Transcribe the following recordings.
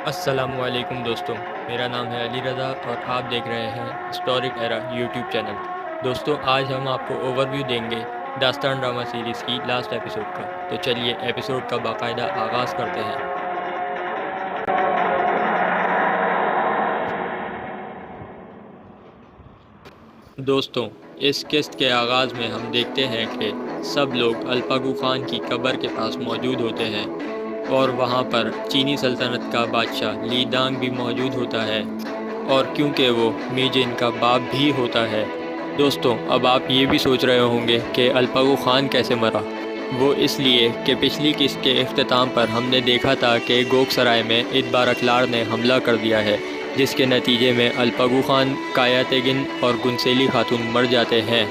السلام علیکم دوستوں، میرا نام ہے علی رضا اور آپ دیکھ رہے ہیں ہسٹورک ایرا یوٹیوب چینل۔ دوستوں، آج ہم آپ کو اوور ویو دیں گے داستان ڈرامہ سیریز کی لاسٹ ایپیسوڈ کا۔ تو چلیے ایپیسوڈ کا باقاعدہ آغاز کرتے ہیں۔ دوستوں، اس قسط کے آغاز میں ہم دیکھتے ہیں کہ سب لوگ الپاگو خان کی قبر کے پاس موجود ہوتے ہیں اور وہاں پر چینی سلطنت کا بادشاہ لی دانگ بھی موجود ہوتا ہے، اور کیونکہ وہ میجن کا باپ بھی ہوتا ہے۔ دوستوں، اب آپ یہ بھی سوچ رہے ہوں گے کہ الپاگو خان کیسے مرا۔ وہ اس لیے کہ پچھلی قسط کے اختتام پر ہم نے دیکھا تھا کہ گوک سرائے میں ادبارکلار نے حملہ کر دیا ہے، جس کے نتیجے میں الپاگو خان، کایا تیگن اور گنسیلی خاتون مر جاتے ہیں۔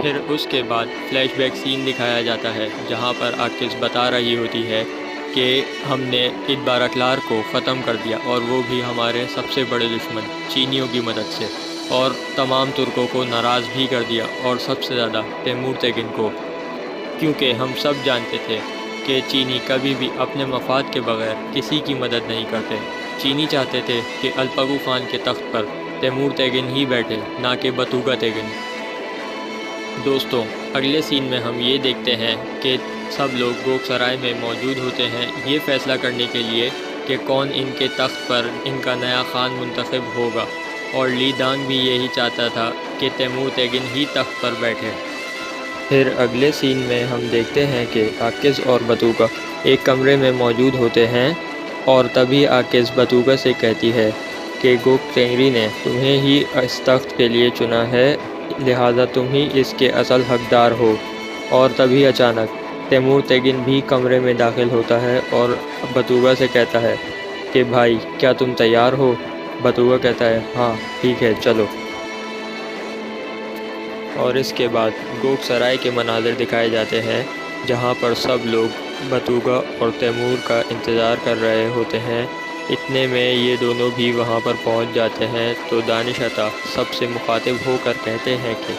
پھر اس کے بعد فلیش بیک سین دکھایا جاتا ہے جہاں پر آکس بتا رہی ہوتی ہے کہ ہم نے ادبارکلار کو ختم کر دیا، اور وہ بھی ہمارے سب سے بڑے دشمن چینیوں کی مدد سے، اور تمام ترکوں کو ناراض بھی کر دیا، اور سب سے زیادہ تیمور تیگن کو، کیونکہ ہم سب جانتے تھے کہ چینی کبھی بھی اپنے مفاد کے بغیر کسی کی مدد نہیں کرتے۔ چینی چاہتے تھے کہ الپاگو خان کے تخت پر تیمور تیگن ہی بیٹھے، نہ کہ بتوگا تیگن۔ دوستوں، اگلے سین میں ہم یہ دیکھتے ہیں کہ سب لوگ گوک سرائے میں موجود ہوتے ہیں یہ فیصلہ کرنے کے لیے کہ کون ان کے تخت پر ان کا نیا خان منتخب ہوگا، اور لی دانگ بھی یہی چاہتا تھا کہ تیمور تیگن ہی تخت پر بیٹھے۔ پھر اگلے سین میں ہم دیکھتے ہیں کہ آکس اور بتوگا ایک کمرے میں موجود ہوتے ہیں، اور تبھی آکس بتوگا سے کہتی ہے کہ گوک تینگری نے تمہیں ہی اس تخت کے لیے چنا ہے، لہٰذا تم ہی اس کے اصل حقدار ہو۔ اور تبھی اچانک تیمور تیگن بھی کمرے میں داخل ہوتا ہے اور بتوگا سے کہتا ہے کہ بھائی، کیا تم تیار ہو؟ بتوگا کہتا ہے ہاں ٹھیک ہے چلو۔ اور اس کے بعد گوک سرائے کے مناظر دکھائے جاتے ہیں جہاں پر سب لوگ بتوگا اور تیمور کا انتظار کر رہے ہوتے ہیں۔ اتنے میں یہ دونوں بھی وہاں پر پہنچ جاتے ہیں تو دانش عطا سب سے مخاطب ہو کر کہتے ہیں کہ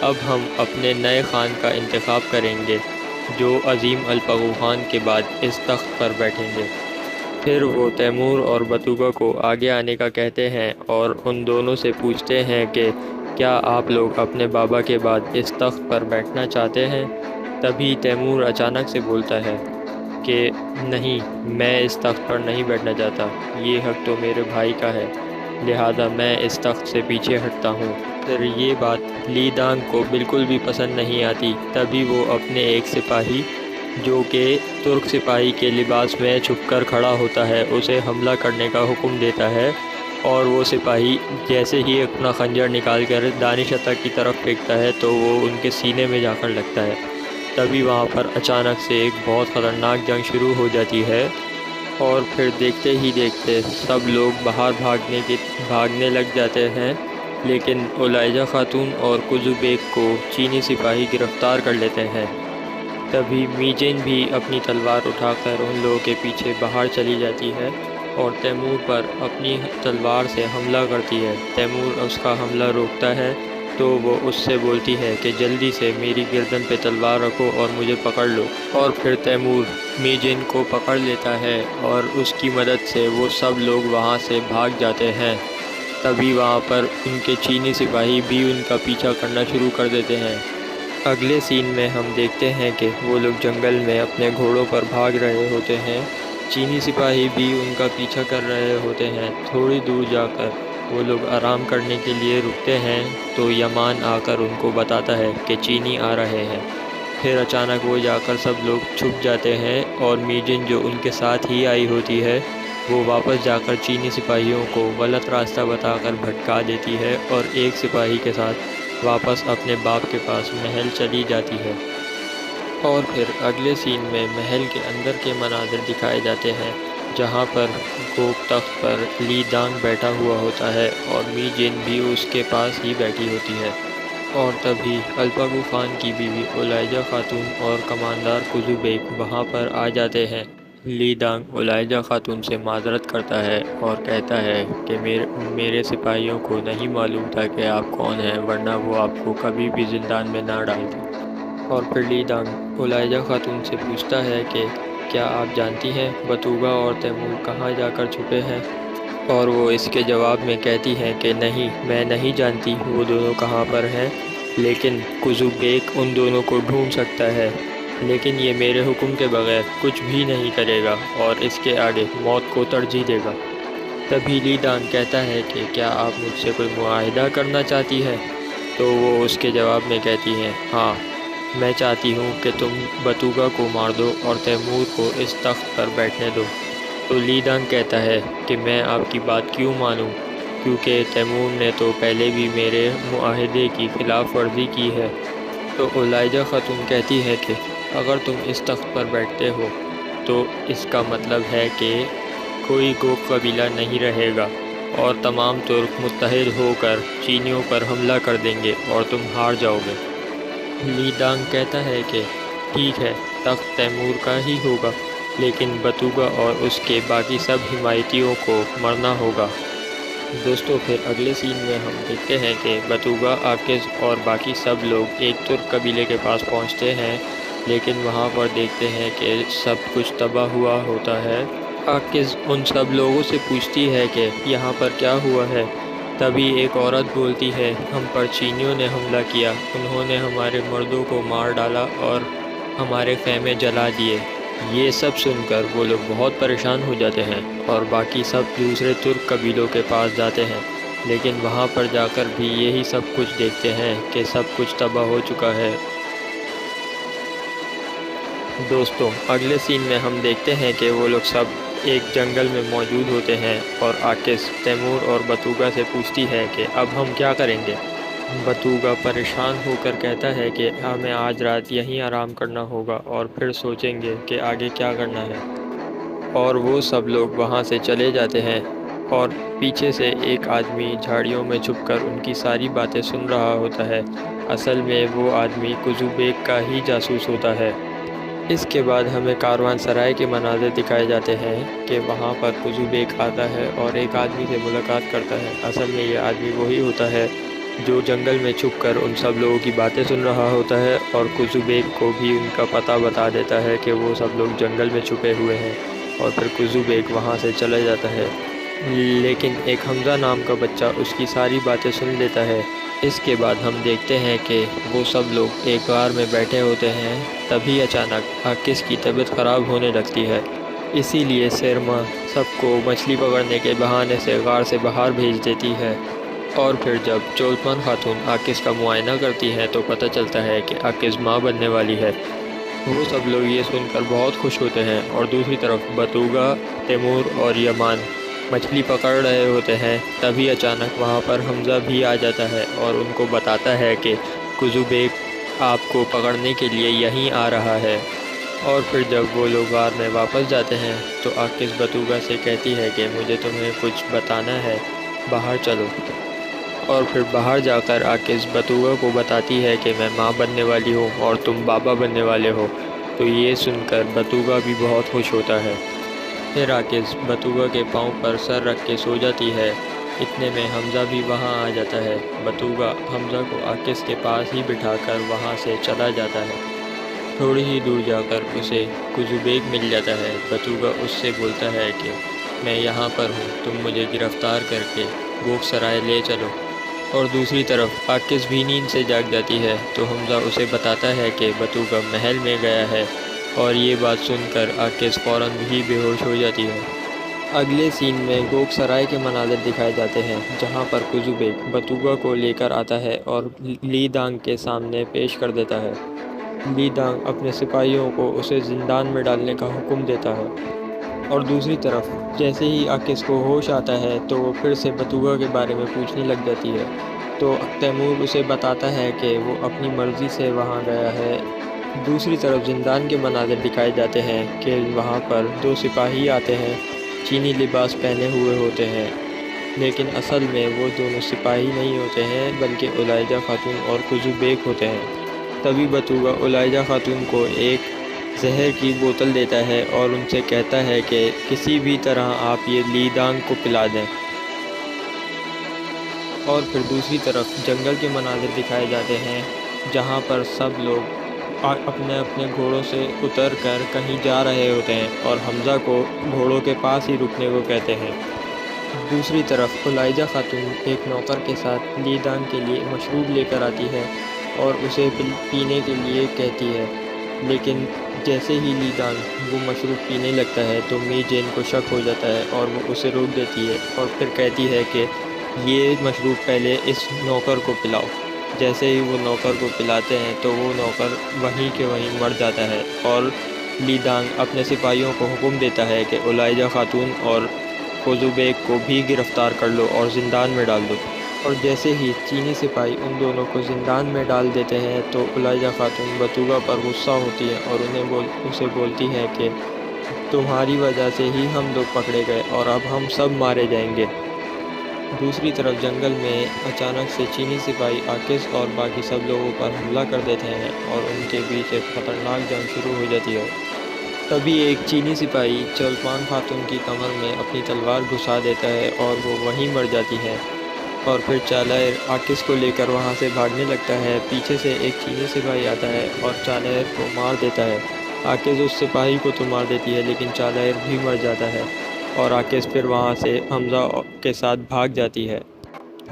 اب ہم اپنے نئے خان کا انتخاب کریں گے جو عظیم الپاگو خان کے بعد اس تخت پر بیٹھیں گے۔ پھر وہ تیمور اور بتوگا کو آگے آنے کا کہتے ہیں اور ان دونوں سے پوچھتے ہیں کہ کیا آپ لوگ اپنے بابا کے بعد اس تخت پر بیٹھنا چاہتے ہیں؟ تبھی تیمور اچانک سے بولتا ہے کہ نہیں، میں اس تخت پر نہیں بیٹھنا چاہتا، یہ حق تو میرے بھائی کا ہے، لہٰذا میں اس تخت سے پیچھے ہٹتا ہوں۔ پھر یہ بات لی دانگ کو بالکل بھی پسند نہیں آتی۔ تبھی وہ اپنے ایک سپاہی جو کہ ترک سپاہی کے لباس میں چھپ کر کھڑا ہوتا ہے اسے حملہ کرنے کا حکم دیتا ہے، اور وہ سپاہی جیسے ہی اپنا خنجر نکال کر دانش عطا کی طرف پھینکتا ہے تو وہ ان کے سینے میں جا کر لگتا ہے۔ تبھی وہاں پر اچانک سے ایک بہت خطرناک جنگ شروع ہو جاتی ہے، اور پھر دیکھتے ہی دیکھتے سب لوگ باہر بھاگنے لگ جاتے ہیں، لیکن اولائجہ خاتون اور کزو بیگ کو چینی سپاہی گرفتار کر لیتے ہیں۔ تبھی میجن بھی اپنی تلوار اٹھا کر ان لوگوں کے پیچھے باہر چلی جاتی ہے اور تیمور پر اپنی تلوار سے حملہ کرتی ہے۔ تیمور اس کا حملہ روکتا ہے تو وہ اس سے بولتی ہے کہ جلدی سے میری گردن پہ تلوار رکھو اور مجھے پکڑ لو، اور پھر تیمور میجن کو پکڑ لیتا ہے اور اس کی مدد سے وہ سب لوگ وہاں سے بھاگ جاتے ہیں۔ تبھی وہاں پر ان کے چینی سپاہی بھی ان کا پیچھا کرنا شروع کر دیتے ہیں۔ اگلے سین میں ہم دیکھتے ہیں کہ وہ لوگ جنگل میں اپنے گھوڑوں پر بھاگ رہے ہوتے ہیں، چینی سپاہی بھی ان کا پیچھا کر رہے ہوتے ہیں۔ تھوڑی دور جا کر وہ لوگ آرام کرنے کے لیے رکتے ہیں تو یمان آ کر ان کو بتاتا ہے کہ چینی آ رہے ہیں۔ پھر اچانک وہ جا کر سب لوگ چھپ جاتے ہیں، اور میجن جو ان کے ساتھ ہی آئی ہوتی ہے وہ واپس جا کر چینی سپاہیوں کو غلط راستہ بتا کر بھٹکا دیتی ہے، اور ایک سپاہی کے ساتھ واپس اپنے باپ کے پاس محل چلی جاتی ہے۔ اور پھر اگلے سین میں محل کے اندر کے مناظر دکھائے جاتے ہیں جہاں پر گوک تخت پر لی دانگ بیٹھا ہوا ہوتا ہے اور می جن بھی اس کے پاس ہی بیٹھی ہوتی ہے۔ اور تبھی الپاگو خان کی بیوی اولائجہ خاتون اور کماندار کزو بیگ وہاں پر آ جاتے ہیں۔ لی دانگ اولائجہ خاتون سے معذرت کرتا ہے اور کہتا ہے کہ میرے سپاہیوں کو نہیں معلوم تھا کہ آپ کون ہیں، ورنہ وہ آپ کو کبھی بھی زندان میں نہ ڈالتے۔ اور پھر لی دانگ اولائجہ خاتون سے پوچھتا ہے کہ کیا آپ جانتی ہیں بتوگا اور تیمور کہاں جا کر چھپے ہیں؟ اور وہ اس کے جواب میں کہتی ہیں کہ نہیں، میں نہیں جانتی وہ دونوں کہاں پر ہیں، لیکن قزو بیگ ان دونوں کو ڈھونڈ سکتا ہے، لیکن یہ میرے حکم کے بغیر کچھ بھی نہیں کرے گا اور اس کے آگے موت کو ترجیح دے گا۔ تبھی لی دانگ کہتا ہے کہ کیا آپ مجھ سے کوئی معاہدہ کرنا چاہتی ہے؟ تو وہ اس کے جواب میں کہتی ہیں ہاں، میں چاہتی ہوں کہ تم بتوگا کو مار دو اور تیمور کو اس تخت پر بیٹھنے دو۔ تو لی دانگ کہتا ہے کہ میں آپ کی بات کیوں مانوں، کیونکہ تیمور نے تو پہلے بھی میرے معاہدے کی خلاف ورزی کی ہے۔ تو اولائجہ خاتون کہتی ہے کہ اگر تم اس تخت پر بیٹھتے ہو تو اس کا مطلب ہے کہ کوئی گوک قبیلہ نہیں رہے گا اور تمام ترک متحد ہو کر چینیوں پر حملہ کر دیں گے اور تم ہار جاؤ گے۔ لی دانگ کہتا ہے کہ ٹھیک ہے، تخت تیمور کا ہی ہوگا، لیکن بتوگا اور اس کے باقی سب حمایتیوں کو مرنا ہوگا۔ دوستو، پھر اگلے سین میں ہم دیکھتے ہیں کہ بتوگا، آکز اور باقی سب لوگ ایک ترک قبیلے کے پاس پہنچتے ہیں، لیکن وہاں پر دیکھتے ہیں کہ سب کچھ تباہ ہوا ہوتا ہے۔ آکز ان سب لوگوں سے پوچھتی ہے کہ یہاں پر کیا ہوا ہے۔ تبھی ایک عورت بولتی ہے ہم پر چینیوں نے حملہ کیا، انہوں نے ہمارے مردوں کو مار ڈالا اور ہمارے خیمے جلا دیے۔ یہ سب سن کر وہ لوگ بہت پریشان ہو جاتے ہیں اور باقی سب دوسرے ترک قبیلوں کے پاس جاتے ہیں، لیکن وہاں پر جا کر بھی یہی سب کچھ دیکھتے ہیں کہ سب کچھ تباہ ہو چکا ہے۔ دوستوں، اگلے سین میں ہم دیکھتے ہیں کہ وہ لوگ سب ایک جنگل میں موجود ہوتے ہیں اور آکز تیمور اور بتوگا سے پوچھتی ہے کہ اب ہم کیا کریں گے۔ بتوگا پریشان ہو کر کہتا ہے کہ ہمیں آج رات یہیں آرام کرنا ہوگا اور پھر سوچیں گے کہ آگے کیا کرنا ہے۔ اور وہ سب لوگ وہاں سے چلے جاتے ہیں اور پیچھے سے ایک آدمی جھاڑیوں میں چھپ کر ان کی ساری باتیں سن رہا ہوتا ہے۔ اصل میں وہ آدمی قزو بیگ کا ہی جاسوس ہوتا ہے۔ اس کے بعد ہمیں کاروان سرائے کے مناظر دکھائے جاتے ہیں کہ وہاں پر قزو بیگ آتا ہے اور ایک آدمی سے ملاقات کرتا ہے۔ اصل میں یہ آدمی وہی ہوتا ہے جو جنگل میں چھپ کر ان سب لوگوں کی باتیں سن رہا ہوتا ہے اور قزو بیگ کو بھی ان کا پتہ بتا دیتا ہے کہ وہ سب لوگ جنگل میں چھپے ہوئے ہیں، اور پھر قزو بیگ وہاں سے چلا جاتا ہے، لیکن ایک حمزہ نام کا بچہ اس کی ساری باتیں سن لیتا ہے۔ اس کے بعد ہم دیکھتے ہیں کہ وہ سب لوگ ایک غار میں بیٹھے ہوتے ہیں۔ تبھی اچانک آکز کی طبیعت خراب ہونے لگتی ہے، اسی لیے سیرما سب کو مچھلی پکڑنے کے بہانے سے غار سے باہر بھیج دیتی ہے۔ اور پھر جب چولپان خاتون آکز کا معائنہ کرتی ہیں تو پتہ چلتا ہے کہ آکز ماں بننے والی ہے۔ وہ سب لوگ یہ سن کر بہت خوش ہوتے ہیں، اور دوسری طرف بتوگا، تیمور اور یمان مچھلی پکڑ رہے ہوتے ہیں۔ تبھی اچانک وہاں پر حمزہ بھی آ جاتا ہے اور ان کو بتاتا ہے کہ قزو بیگ آپ کو پکڑنے کے لیے یہیں آ رہا ہے۔ اور پھر جب وہ لوگ غار میں واپس جاتے ہیں تو آکز بتوگا سے کہتی ہے کہ مجھے تمہیں کچھ بتانا ہے، باہر چلو۔ اور پھر باہر جا کر آکز بتوگا کو بتاتی ہے کہ میں ماں بننے والی ہوں اور تم بابا بننے والے ہو۔ تو یہ سن کر بتوگا بھی بہت خوش ہوتا ہے۔ پھر آکز بتوگا کے پاؤں پر سر رکھ کے سو جاتی ہے۔ اتنے میں حمزہ بھی وہاں آ جاتا ہے۔ بتوگا حمزہ کو آکز کے پاس ہی بٹھا کر وہاں سے چلا جاتا ہے۔ تھوڑی ہی دور جا کر اسے قزو بیگ مل جاتا ہے۔ بتوگا اس سے بولتا ہے کہ میں یہاں پر ہوں، تم مجھے گرفتار کر کے گوک سرائے لے چلو۔ اور دوسری طرف آکز بھی نیند سے جاگ جاتی ہے تو حمزہ اسے بتاتا ہے کہ بتوگا محل میں گیا ہے، اور یہ بات سن کر آکز فوراً ہی بے ہوش ہو جاتی ہے۔ اگلے سین میں گوک سرائے کے مناظر دکھائے جاتے ہیں جہاں پر قزو بیگ بتوگا کو لے کر آتا ہے اور لی دانگ کے سامنے پیش کر دیتا ہے۔ لی دانگ اپنے سپاہیوں کو اسے زندان میں ڈالنے کا حکم دیتا ہے، اور دوسری طرف جیسے ہی آکز کو ہوش آتا ہے تو وہ پھر سے بتوگا کے بارے میں پوچھنے لگ جاتی ہے۔ تو تیمور اسے بتاتا ہے کہ وہ اپنی مرضی سے وہاں گیا ہے۔ دوسری طرف زندان کے مناظر دکھائے جاتے ہیں کہ وہاں پر دو سپاہی آتے ہیں، چینی لباس پہنے ہوئے ہوتے ہیں، لیکن اصل میں وہ دونوں سپاہی نہیں ہوتے ہیں بلکہ اولائجہ خاتون اور قزو بیگ ہوتے ہیں۔ تبھی بتوگا اولائجہ خاتون کو ایک زہر کی بوتل دیتا ہے اور ان سے کہتا ہے کہ کسی بھی طرح آپ یہ لی دانگ کو پلا دیں۔ اور پھر دوسری طرف جنگل کے مناظر دکھائے جاتے ہیں جہاں پر سب لوگ اپنے اپنے گھوڑوں سے اتر کر کہیں جا رہے ہوتے ہیں اور حمزہ کو گھوڑوں کے پاس ہی رکنے کو کہتے ہیں۔ دوسری طرف علیجہ خاتون ایک نوکر کے ساتھ لیدان کے لیے مشروب لے کر آتی ہے اور اسے پینے کے لیے کہتی ہے، لیکن جیسے ہی لیدان وہ مشروب پینے لگتا ہے تو می جین کو شک ہو جاتا ہے اور وہ اسے روک دیتی ہے اور پھر کہتی ہے کہ یہ مشروب پہلے اس نوکر کو پلاؤ۔ جیسے ہی وہ نوکر کو پلاتے ہیں تو وہ نوکر وہیں کے وہیں مر جاتا ہے اور لیدانگ اپنے سپاہیوں کو حکم دیتا ہے کہ علیجہ خاتون اور قزو بیگ کو بھی گرفتار کر لو اور زندان میں ڈال دو۔ اور جیسے ہی چینی سپاہی ان دونوں کو زندان میں ڈال دیتے ہیں تو علیجہ خاتون بتوگا پر غصہ ہوتی ہے اور اسے بولتی ہے کہ تمہاری وجہ سے ہی ہم لوگ پکڑے گئے اور اب ہم سب مارے جائیں گے۔ دوسری طرف جنگل میں اچانک سے چینی سپاہی آکس اور باقی سب لوگوں پر حملہ کر دیتے ہیں اور ان کے بیچ ایک خطرناک جنگ شروع ہو جاتی ہے۔ تبھی ایک چینی سپاہی چولپان خاتون کی کمر میں اپنی تلوار گھسا دیتا ہے اور وہ وہیں مر جاتی ہے، اور پھر چالیر آکس کو لے کر وہاں سے بھاگنے لگتا ہے۔ پیچھے سے ایک چینی سپاہی آتا ہے اور چالیر کو مار دیتا ہے۔ آکس اس سپاہی کو تو مار دیتی ہے لیکن چالیر بھی مر جاتا ہے اور آکس پھر وہاں سے حمزہ کے ساتھ بھاگ جاتی ہے،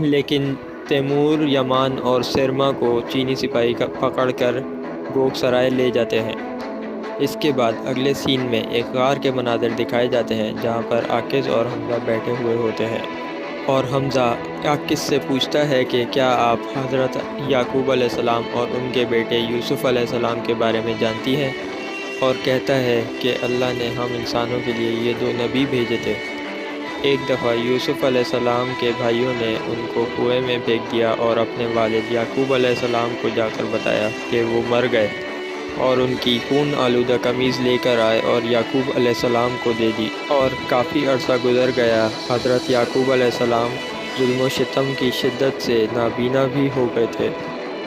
لیکن تیمور، یمان اور سرما کو چینی سپاہی پکڑ کر گوک سرائے لے جاتے ہیں۔ اس کے بعد اگلے سین میں ایک غار کے مناظر دکھائے جاتے ہیں جہاں پر آکس اور حمزہ بیٹھے ہوئے ہوتے ہیں، اور حمزہ آکس سے پوچھتا ہے کہ کیا آپ حضرت یعقوب علیہ السلام اور ان کے بیٹے یوسف علیہ السلام کے بارے میں جانتی ہیں؟ اور کہتا ہے کہ اللہ نے ہم انسانوں کے لیے یہ دو نبی بھیجے تھے۔ ایک دفعہ یوسف علیہ السلام کے بھائیوں نے ان کو کنویں میں پھینک دیا اور اپنے والد یعقوب علیہ السلام کو جا کر بتایا کہ وہ مر گئے، اور ان کی خون آلودہ قمیض لے کر آئے اور یعقوب علیہ السلام کو دے دی، اور کافی عرصہ گزر گیا۔ حضرت یعقوب علیہ السلام ظلم و ستم کی شدت سے نابینا بھی ہو گئے تھے،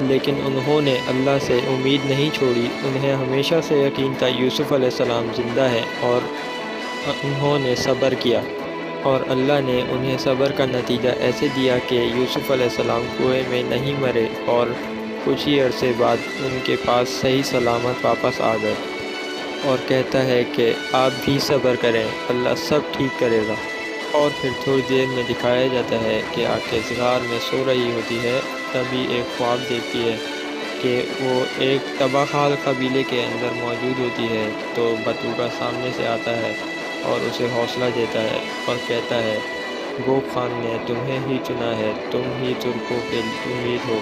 لیکن انہوں نے اللہ سے امید نہیں چھوڑی۔ انہیں ہمیشہ سے یقین تھا یوسف علیہ السلام زندہ ہیں، اور انہوں نے صبر کیا، اور اللہ نے انہیں صبر کا نتیجہ ایسے دیا کہ یوسف علیہ السلام کنویں میں نہیں مرے اور کچھ ہی عرصے بعد ان کے پاس صحیح سلامت واپس آ گئے، اور کہتا ہے کہ آپ بھی صبر کریں، اللہ سب ٹھیک کرے گا۔ اور پھر تھوڑی دیر میں دکھایا جاتا ہے کہ آکس غار میں سو رہی ہوتی ہے، تبھی ایک خواب دیکھتی ہے کہ وہ ایک تباہ حال قبیلے کے اندر موجود ہوتی ہے، تو بتوگا سامنے سے آتا ہے اور اسے حوصلہ دیتا ہے اور کہتا ہے گوک خان نے تمہیں ہی چنا ہے، تم ہی ترکوں کے امید ہو،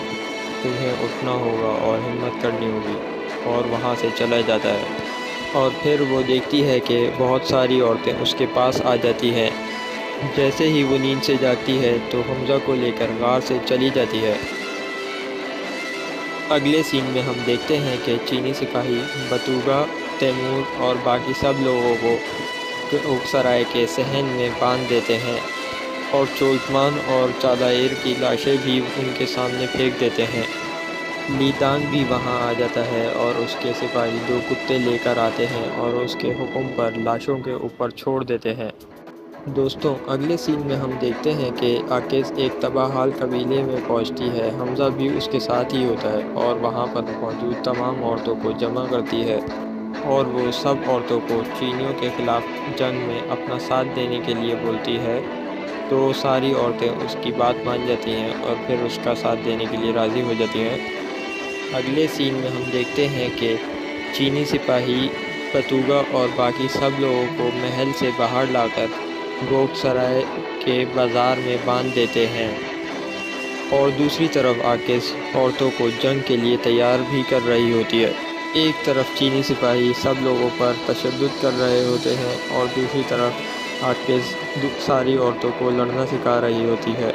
تمہیں اٹھنا ہوگا اور ہمت کرنی ہوگی، اور وہاں سے چلا جاتا ہے۔ اور پھر وہ دیکھتی ہے کہ بہت ساری عورتیں اس کے پاس آ جاتی ہیں۔ جیسے ہی وہ نیند سے جاگتی ہے تو حمزہ کو لے کر غار سے چلی جاتی ہے۔ اگلے سین میں ہم دیکھتے ہیں کہ چینی سپاہی بتوگا، تیمور اور باقی سب لوگوں کو گوک سرائے کے صحن میں باندھ دیتے ہیں، اور چولپان اور چالائر کی لاشیں بھی ان کے سامنے پھینک دیتے ہیں۔ لیدانگ بھی وہاں آ جاتا ہے اور اس کے سپاہی دو کتے لے کر آتے ہیں اور اس کے حکم پر لاشوں کے اوپر چھوڑ دیتے ہیں۔ دوستوں، اگلے سین میں ہم دیکھتے ہیں کہ آکس ایک تباہ حال قبیلے میں پہنچتی ہے۔ حمزہ بھی اس کے ساتھ ہی ہوتا ہے اور وہاں پر موجود تمام عورتوں کو جمع کرتی ہے، اور وہ سب عورتوں کو چینیوں کے خلاف جنگ میں اپنا ساتھ دینے کے لیے بولتی ہے، تو ساری عورتیں اس کی بات مان جاتی ہیں اور پھر اس کا ساتھ دینے کے لیے راضی ہو جاتی ہیں۔ اگلے سین میں ہم دیکھتے ہیں کہ چینی سپاہی بتوگا اور باقی سب لوگوں کو محل سے باہر لا کر گوک سرائے کے بازار میں باندھ دیتے ہیں، اور دوسری طرف آکس عورتوں کو جنگ کے لیے تیار بھی کر رہی ہوتی ہے۔ ایک طرف چینی سپاہی سب لوگوں پر تشدد کر رہے ہوتے ہیں اور دوسری طرف آکس ساری عورتوں کو لڑنا سکھا رہی ہوتی ہے۔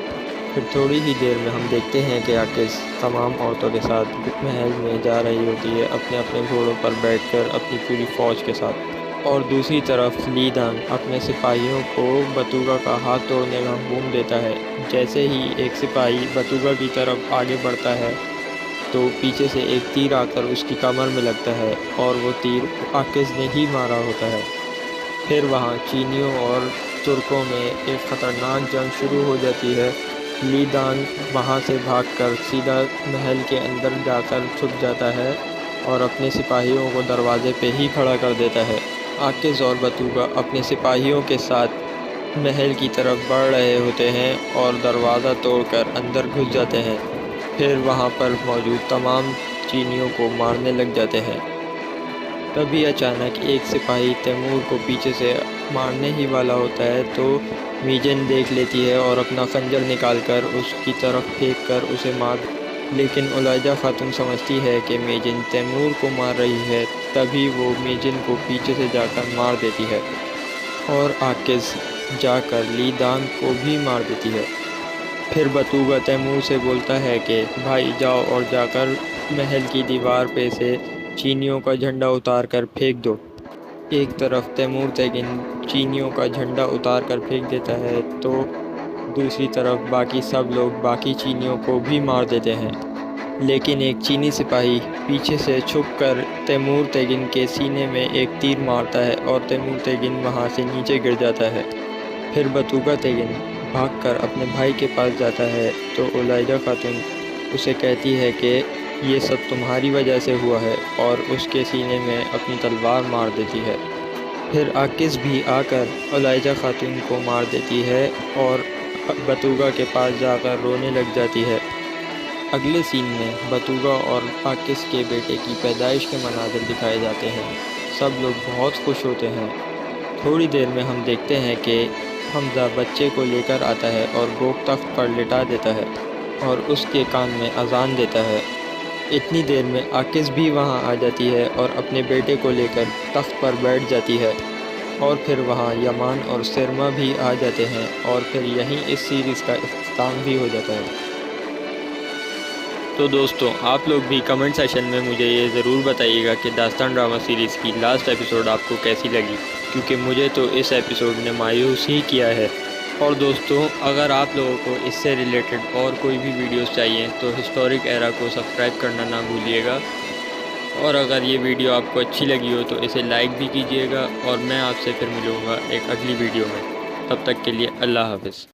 پھر تھوڑی ہی دیر میں ہم دیکھتے ہیں کہ آکس تمام عورتوں کے ساتھ محل میں جا رہی ہوتی ہے، اپنے اپنے گھوڑوں پر بیٹھ کر اپنی پوری فوج کے ساتھ، اور دوسری طرف لیدانگ اپنے سپاہیوں کو بتوگا کا ہاتھ توڑنے کا حکم دیتا ہے۔ جیسے ہی ایک سپاہی بتوگا کی طرف آگے بڑھتا ہے تو پیچھے سے ایک تیر آ کر اس کی کمر میں لگتا ہے، اور وہ تیر آکس نے ہی مارا ہوتا ہے۔ پھر وہاں چینیوں اور ترکوں میں ایک خطرناک جنگ شروع ہو جاتی ہے۔ لیدانگ وہاں سے بھاگ کر سیدھا محل کے اندر جا کر چھپ جاتا ہے اور اپنے سپاہیوں کو دروازے پہ ہی کھڑا کر دیتا ہے۔ عاکس اور بتوگا اپنے سپاہیوں کے ساتھ محل کی طرف بڑھ رہے ہوتے ہیں اور دروازہ توڑ کر اندر گھس جاتے ہیں، پھر وہاں پر موجود تمام چینیوں کو مارنے لگ جاتے ہیں۔ تبھی اچانک ایک سپاہی تیمور کو پیچھے سے مارنے ہی والا ہوتا ہے تو میجن دیکھ لیتی ہے اور اپنا خنجر نکال کر اس کی طرف پھینک کر اسے مار دیتی ہے، لیکن الیجا خاتون سمجھتی ہے کہ میجن تیمور کو مار رہی ہے، تبھی وہ میجن کو پیچھے سے جا کر مار دیتی ہے اور عاکس جا کر لی دانگ کو بھی مار دیتی ہے۔ پھر بتوگا تیمور سے بولتا ہے کہ بھائی جاؤ اور جا کر محل کی دیوار پہ سے چینیوں کا جھنڈا اتار کر پھینک دو۔ ایک طرف تیمور تیگن چینیوں کا جھنڈا اتار کر پھینک دیتا ہے تو دوسری طرف باقی سب لوگ باقی چینیوں کو بھی مار دیتے ہیں، لیکن ایک چینی سپاہی پیچھے سے چھپ کر تیمور تیگن کے سینے میں ایک تیر مارتا ہے اور تیمور تیگن وہاں سے نیچے گر جاتا ہے۔ پھر بتوگا تیگن بھاگ کر اپنے بھائی کے پاس جاتا ہے تو الیجا خاتون اسے کہتی ہے کہ یہ سب تمہاری وجہ سے ہوا ہے اور اس کے سینے میں اپنی تلوار مار دیتی ہے۔ پھر عاکس بھی آ کر الیجا خاتون کو مار دیتی ہے اور بتوگا کے پاس جا کر رونے لگ جاتی ہے۔ اگلے سین میں بتوگا اور عاکس کے بیٹے کی پیدائش کے مناظر دکھائے جاتے ہیں۔ سب لوگ بہت خوش ہوتے ہیں۔ تھوڑی دیر میں ہم دیکھتے ہیں کہ حمزہ بچے کو لے کر آتا ہے اور گوگ تخت پر لٹا دیتا ہے اور اس کے کان میں اذان دیتا ہے۔ اتنی دیر میں عاکس بھی وہاں آ جاتی ہے اور اپنے بیٹے کو لے کر تخت پر بیٹھ جاتی ہے، اور پھر وہاں یمان اور سرما بھی آ جاتے ہیں اور پھر یہیں اس سیریز کا اختتام بھی ہو جاتا ہے۔ تو دوستوں، آپ لوگ بھی کمنٹ سیشن میں مجھے یہ ضرور بتائیے گا کہ داستان ڈرامہ سیریز کی لاسٹ ایپیسوڈ آپ کو کیسی لگی، کیونکہ مجھے تو اس ایپیسوڈ نے مایوس ہی کیا ہے۔ اور دوستوں، اگر آپ لوگوں کو اس سے ریلیٹڈ اور کوئی بھی ویڈیوز چاہیے تو ہسٹورک ایرا کو سبسکرائب کرنا نہ بھولیے گا، اور اگر یہ ویڈیو آپ کو اچھی لگی ہو تو اسے لائک بھی کیجیے گا، اور میں آپ سے پھر ملوں گا ایک اگلی ویڈیو میں۔ تب تک کے لیے اللہ حافظ۔